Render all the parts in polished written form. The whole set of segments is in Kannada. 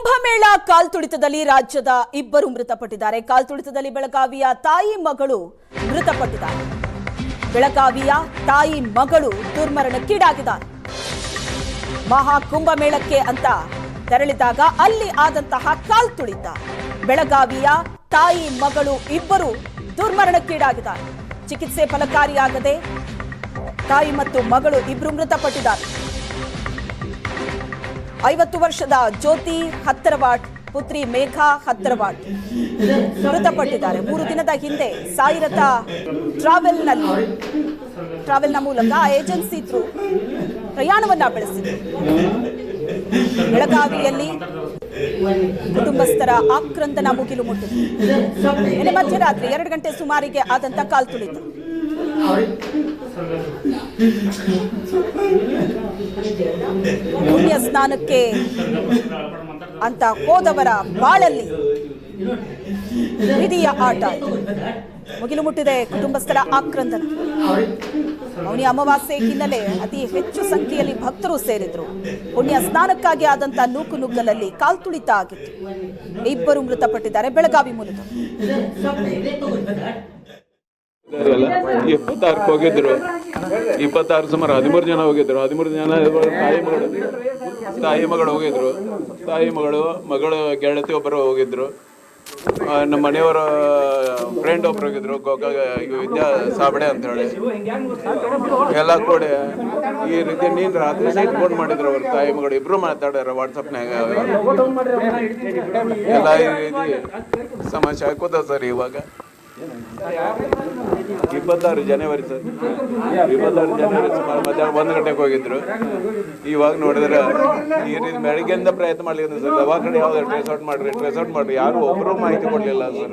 ಕುಂಭಮೇಳ ಕಾಲ್ತುಳಿತದಲ್ಲಿ ರಾಜ್ಯದ ಇಬ್ಬರು ಮೃತಪಟ್ಟಿದ್ದಾರೆ. ಕಾಲ್ತುಳಿತದಲ್ಲಿ ಬೆಳಗಾವಿಯ ತಾಯಿ ಮಗಳು ಮೃತಪಟ್ಟಿದ್ದಾರೆ. ಬೆಳಗಾವಿಯ ತಾಯಿ ಮಗಳು ದುರ್ಮರಣಕ್ಕೀಡಾಗಿದ್ದಾರೆ. ಮಹಾ ಕುಂಭಮೇಳಕ್ಕೆ ಅಂತ ತೆರಳಿದಾಗ ಅಲ್ಲಿ ಆದಂತಹ ಕಾಲ್ತುಳಿತ, ಬೆಳಗಾವಿಯ ತಾಯಿ ಮಗಳು ಇಬ್ಬರು ದುರ್ಮರಣಕ್ಕೀಡಾಗಿದ್ದಾರೆ. ಚಿಕಿತ್ಸೆ ಫಲಕಾರಿಯಾಗದೆ ತಾಯಿ ಮತ್ತು ಮಗಳು ಇಬ್ಬರು ಮೃತಪಟ್ಟಿದ್ದಾರೆ. 50 ವರ್ಷದ ಜ್ಯೋತಿ ಹತ್ತರವಾಡ್ ಪುತ್ರಿ ಮೇಘಾ ಹತ್ತರವಾಡ್ ಮೃತಪಟ್ಟಿದ್ದಾರೆ. 3 ದಿನದ ಹಿಂದೆ ಸಾಯಿರಥ ಟ್ರಾವೆಲ್ನ ಮೂಲಕ ಏಜೆನ್ಸಿ ಥ್ರೂ ಪ್ರಯಾಣವನ್ನ ಬೆಳೆಸಿದರು. ಬೆಳಗಾವಿಯಲ್ಲಿ ಕುಟುಂಬಸ್ಥರ ಆಕ್ರಂದನ ಮುಗಿಲು ಮುಟ್ಟಿದೆ. ನಿನ್ನೆ ಮಧ್ಯರಾತ್ರಿ 2 ಗಂಟೆ ಸುಮಾರಿಗೆ ಆದಂತ ಕಾಲ್ತುಳಿತ. ಪುಣ್ಯ ಸ್ನಾನಕ್ಕೆ ಅಂತ ಹೋದವರ ಬಾಳಲ್ಲಿ ವಿಧಿಯ ಆಟ ಮುಗಿಲು ಮುಟ್ಟಿದೆ. ಕುಟುಂಬಸ್ಥರ ಆಕ್ರಂದನ. ಮೌನಿ ಅಮಾವಾಸ್ಯೆ ಹಿನ್ನೆಲೆ ಅತಿ ಹೆಚ್ಚು ಸಂಖ್ಯೆಯಲ್ಲಿ ಭಕ್ತರು ಸೇರಿದ್ರು. ಪುಣ್ಯ ಸ್ನಾನಕ್ಕಾಗಿ ಆದಂತ ನೂಕುನುಗ್ಗಲಲ್ಲಿ ಕಾಲ್ತುಳಿತ ಆಗಿತ್ತು. ಇಬ್ಬರು ಮೃತಪಟ್ಟಿದ್ದಾರೆ. ಬೆಳಗಾವಿ ಮೂಲದ 26 ಹೋಗಿದ್ರು. 26 ಸುಮಾರು 13 ಜನ ಹೋಗಿದ್ರು. 13 ಜನ ತಾಯಿ ಮಗಳು ಹೋಗಿದ್ರು. ತಾಯಿ ಮಗಳು ಗೆಳತಿ ಒಬ್ಬರು ಹೋಗಿದ್ರು. ನಮ್ಮ ಮನೆಯವರ ಫ್ರೆಂಡ್ ಒಬ್ರು ಹೋಗಿದ್ರು. ವಿದ್ಯಾ ಸಾಬಡೆ ಅಂತ ಹೇಳಿ ಎಲ್ಲ ಕೂಡ ಈ ರೀತಿ ನೀನು ರಾತ್ರಿ ಸೈಟ್ ಫೋನ್ ಮಾಡಿದ್ರು. ಅವ್ರ ತಾಯಿ ಮಗಳು ಇಬ್ರು ಮಾತಾಡ್ಯಾರ ವಾಟ್ಸಪ್ನಾಗ. ಎಲ್ಲ ಈ ರೀತಿ ಸಮಸ್ಯೆ ಹಾಕೋದ ಸರ್. ಇವಾಗ 26 ಜನವರಿ ಸರ್, 26 ಜನವರಿ ಸುಮಾರು ಮಧ್ಯಾಹ್ನ 1 ಗಂಟೆಗೆ ಹೋಗಿದ್ರು. ಇವಾಗ ನೋಡಿದ್ರೆ ಈ ರೀತಿ ಬೆಳಗ್ಗೆಯಿಂದ ಪ್ರಯತ್ನ ಮಾಡ್ಲಿಕ್ಕೆ ಸರ್. ದವಾಖಾನೆ ಯಾವ್ದು ಟ್ರೇಸ್ ಔಟ್ ಮಾಡ್ರಿ ಯಾರು ಒಬ್ಬರು ಮಾಹಿತಿ ಕೊಡ್ಲಿಲ್ಲ ಸರ್.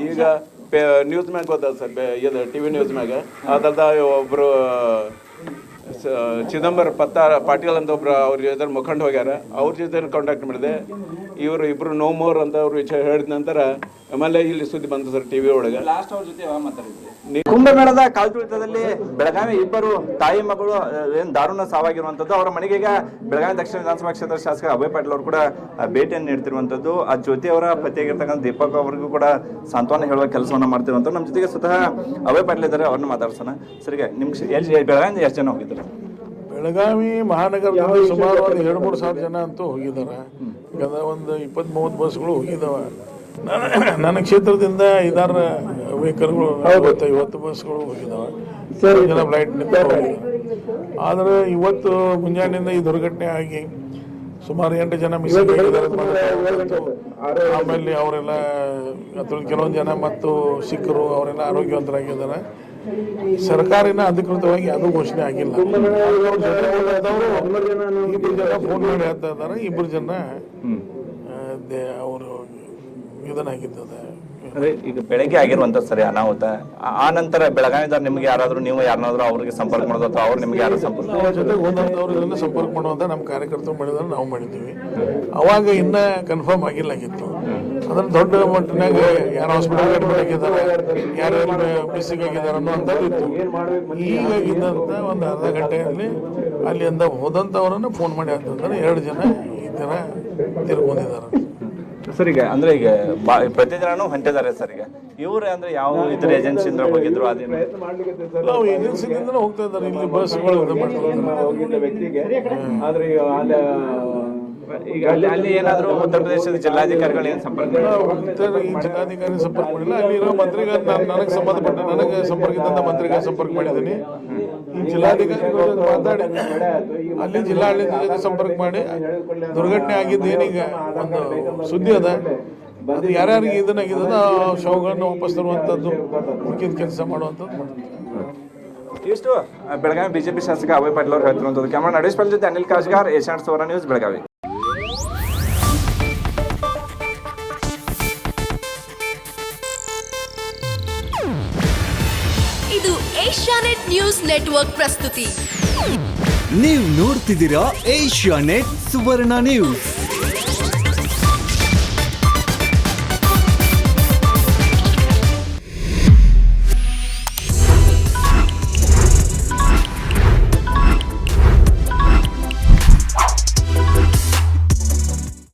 ಈಗ ನ್ಯೂಸ್ ಮ್ಯಾಗ ಗೊತ್ತದ ಸರ್, ಇದು TV ನ್ಯೂಸ್ ಮ್ಯಾಗ ಅದ ಒಬ್ರು ಚಿದಂಬರ ಪಾಟೀಲ್ ಅಂತ ಒಬ್ರು ಅವ್ರ ಜೊತೆ ಮುಖಂಡ ಹೋಗ್ಯಾರ. ಅವ್ರ ಜೊತೆ ಕಾಂಟ್ಯಾಕ್ಟ್ ಮಾಡಿದೆ. ಇವರು ಇಬ್ರು ನೋ ಮೋರ್ ಅಂತ ಅವ್ರು ಹೇಳಿದ ನಂತರ ಆಮೇಲೆ ಇಲ್ಲಿ ಸುದ್ದಿ ಬಂತು ಸರ್ TV ಒಳಗೆ. ಕುಂಭಮೇಳದ ಕಾಲ್ತುಳಿತದಲ್ಲಿ ಬೆಳಗಾವಿ ಇಬ್ಬರು ತಾಯಿ ಮಗಳು ಏನ್ ದಾರುಣ ಸಾವಾಗಿರುವಂತದ್ದು. ಅವರ ಮನೆಗೆ ಈಗ ಬೆಳಗಾವಿ ದಕ್ಷಿಣ ವಿಧಾನಸಭಾ ಕ್ಷೇತ್ರ ಶಾಸಕ ಅಭಯ್ ಪಾಟೀಲ್ ಅವರು ಕೂಡ ಭೇಟಿಯನ್ನು ನೀಡ್ತಿರುವಂತದ್ದು. ಆ ಜ್ಯೋತಿ ಅವರ ಪತಿಯಾಗಿರ್ತಕ್ಕಂಥ ದೀಪಕ್ ಅವರಿಗೂ ಕೂಡ ಸಾಂತ್ವನ ಹೇಳುವ ಕೆಲಸವನ್ನ ಮಾಡ್ತಿರುವಂತ. ನಮ್ಮ ಜೊತೆಗೆ ಸ್ವತಃ ಅಭಯ್ ಪಾಟೀಲ್ ಇದ್ದಾರೆ, ಅವ್ರನ್ನ ಮಾತಾಡ್ಸೋಣ. ಸರಿಗೆ ನಿಮ್ಗೆ ಬೆಳಗಾವಿಯಿಂದ ಎಷ್ಟು ಜನ ಹೋಗಿದ್ದಾರೆ? ಬೆಳಗಾವಿ ಮಹಾನಗರದಿಂದ ಸುಮಾರು ಒಂದು 2-3 ಸಾವಿರ ಜನ ಅಂತೂ ಹೋಗಿದ್ದಾರೆ. ಒಂದು 20-30 ಬಸ್ಗಳು ಹೋಗಿದ್ದಾವ. ನನ್ನ ಕ್ಷೇತ್ರದಿಂದ 5-6 ವೆಹಿಕಲ್ಗಳು 50 ಬಸ್ಗಳು ಹೋಗಿದ್ದಾವೆ. ಜನ ಫ್ಲೈಟ್ ನಿಂತ ಹೋಗಿದ್ದಾರೆ. ಆದರೆ ಇವತ್ತು ಮುಂಜಾನೆಯಿಂದ ಈ ದುರ್ಘಟನೆ ಆಗಿ ಸುಮಾರು 8 ಜನ ಮಿಸ್ಸಿಂಗ್ ಆಗಿದ್ದಾರೆ. ಆಮೇಲೆ ಅವರೆಲ್ಲ ಅದ್ರಲ್ಲಿ ಕೆಲವೊಂದು ಜನ ಮತ್ತು ಸಿಕ್ಕರು ಅವರೆಲ್ಲ ಆರೋಗ್ಯವಂತರಾಗಿದ್ದಾರೆ. ಸರ್ಕಾರಿನ ಅಧಿಕೃತವಾಗಿ ಅದು ಘೋಷಣೆ ಆಗಿಲ್ಲ. ಇಬ್ಬರು ಜನ ಫೋನ್ ಮಾಡಿ ಹೇಳ್ತಾ ಇದ್ದಾರೆ. 2 ಜನ ಅವರು ಇದನ್ನಾಗಿದ್ದದ. ಈಗ ಬೆಳಗ್ಗೆ ಆಗಿರುವಂತ ಸರಿ ಅನಾಹುತ. ಆ ನಂತರ ಬೆಳಗಾವಿದವ್ರು ನಿಮ್ಗೆ ಯಾರಾದ್ರೂ ನೀವು ಯಾರನ್ನಾದ್ರೂ ಅವ್ರಿಗೆ ಸಂಪರ್ಕ ಮಾಡೋದು ಅಥವಾ ಅವ್ರು ನಿಮ್ಗೆ ಯಾರು ಸಂಪರ್ಕ ಜೊತೆ ಹೋದಂತವ್ರನ್ನ ಸಂಪರ್ಕ ಮಾಡುವಂತ ನಮ್ಮ ಕಾರ್ಯಕರ್ತರು ಮಾಡಿದ್ರೆ ನಾವು ಮಾಡಿದ್ದೀವಿ. ಅವಾಗ ಇನ್ನ ಕನ್ಫರ್ಮ್ ಆಗಿತ್ತು. ಅದ್ರ ದೊಡ್ಡ ಮಟ್ಟಿನಾಗ ಯಾರು ಹಾಸ್ಪಿಟಲ್ ಅಡ್ಮಿಟ್ ಆಗಿದ್ದಾರೆ, ಯಾರು ಮಿಸ್ಸಿಂಗ್ ಆಗಿದ್ದಾರೆ ಅನ್ನೋಂಥದ್ದು ಇತ್ತು. ಈಗಾಗಿದ್ದಂತ ಒಂದು ಅರ್ಧ ಗಂಟೆಯಲ್ಲಿ ಅಲ್ಲಿಂದ ಹೋದಂಥವ್ರನ್ನ ಫೋನ್ ಮಾಡಿ ಅಂತಂದ್ರೆ 2 ಜನ ಈ ತರ ತಿರ್ಕೊಂಡಿದ್ದಾರೆ ಸರ್. ಈಗ ಅಂದ್ರೆ ಈಗ ಪ್ರತಿ ದಿನಾನು ಹೊಂಟಿದ್ದಾರೆ ಸರ್. ಈಗ ಇವ್ರು ಅಂದ್ರೆ ಯಾವ ಇತರ ಏಜೆನ್ಸಿಯಿಂದ ಹೋಗಿದ್ರು? ಅದೇನು ನಾವು ಏಜೆನ್ಸಿಯಿಂದ ಹೋಗ್ತಾ ಇದ್ದಾರೆ. ಇಲ್ಲಿ ಬಸ್ಗಳು ಈಗ ಅಲ್ಲಿ ಏನಾದ್ರು ಉತ್ತರ ಪ್ರದೇಶದ ಜಿಲ್ಲಾಧಿಕಾರಿಗಳು ಏನು ಸಂಪರ್ಕ ಜಿಲ್ಲಾಧಿಕಾರಿ ಸಂಪರ್ಕ ಮಾಡಿಲ್ಲ. ಅಲ್ಲಿರೋ ಮಂತ್ರಿಗಳು ನನಗೆ ಸಂಬಂಧಪಟ್ಟ ನನಗೆ ಸಂಪರ್ಕಿಸಿದಂತ ಮಂತ್ರಿಗಳ ಸಂಪರ್ಕ ಮಾಡಿದ್ದೀನಿ. ಈ ಜಿಲ್ಲಾಧಿಕಾರಿಗಳ ಜೊತೆ ಮಾತಾಡಿ ಅಲ್ಲಿ ಜಿಲ್ಲಾಡಳಿತ ಜೊತೆ ಸಂಪರ್ಕ ಮಾಡಿ ದುರ್ಘಟನೆ ಆಗಿದ್ದು ಏನೀಗ ಒಂದು ಸುದ್ದಿ ಅದ, ಅದು ಯಾರ್ಯಾರಿಗೆ ಇದನ್ನಾಗಿದ್ದದ ಶವಗಳನ್ನು ವಾಪಸ್ ತರುವಂಥದ್ದು, ಮುಖ್ಯದ ಕೆಲಸ ಮಾಡುವಂಥದ್ದು. ಇಷ್ಟು ಬೆಳಗಾವಿ ಬಿಜೆಪಿ ಶಾಸಕ ಅಭಯ್ ಪಾಟೀಲ್ ಅವರು ಹೇಳ್ತಿರುವಂಥದ್ದು. ಕ್ಯಾಮರಾ ನಡೆಸ್ ಪಾಟೀಲ್ ಜೊತೆ ಅನಿಲ್ ಕಾಜ್ಗಾರ್, ಏಷ್ಯಾನೆಟ್ ಸುವರ್ಣ ನ್ಯೂಸ್, ಬೆಳಗಾವಿ. ಇದು ಏಷ್ಯಾನೆಟ್ ನ್ಯೂಸ್ ನೆಟ್ವರ್ಕ್ ಪ್ರಸ್ತುತಿ. ನೀವು ನೋಡ್ತಿದ್ದೀರಾ ಏಷ್ಯಾನೆಟ್ ಸುವರ್ಣ ನ್ಯೂಸ್.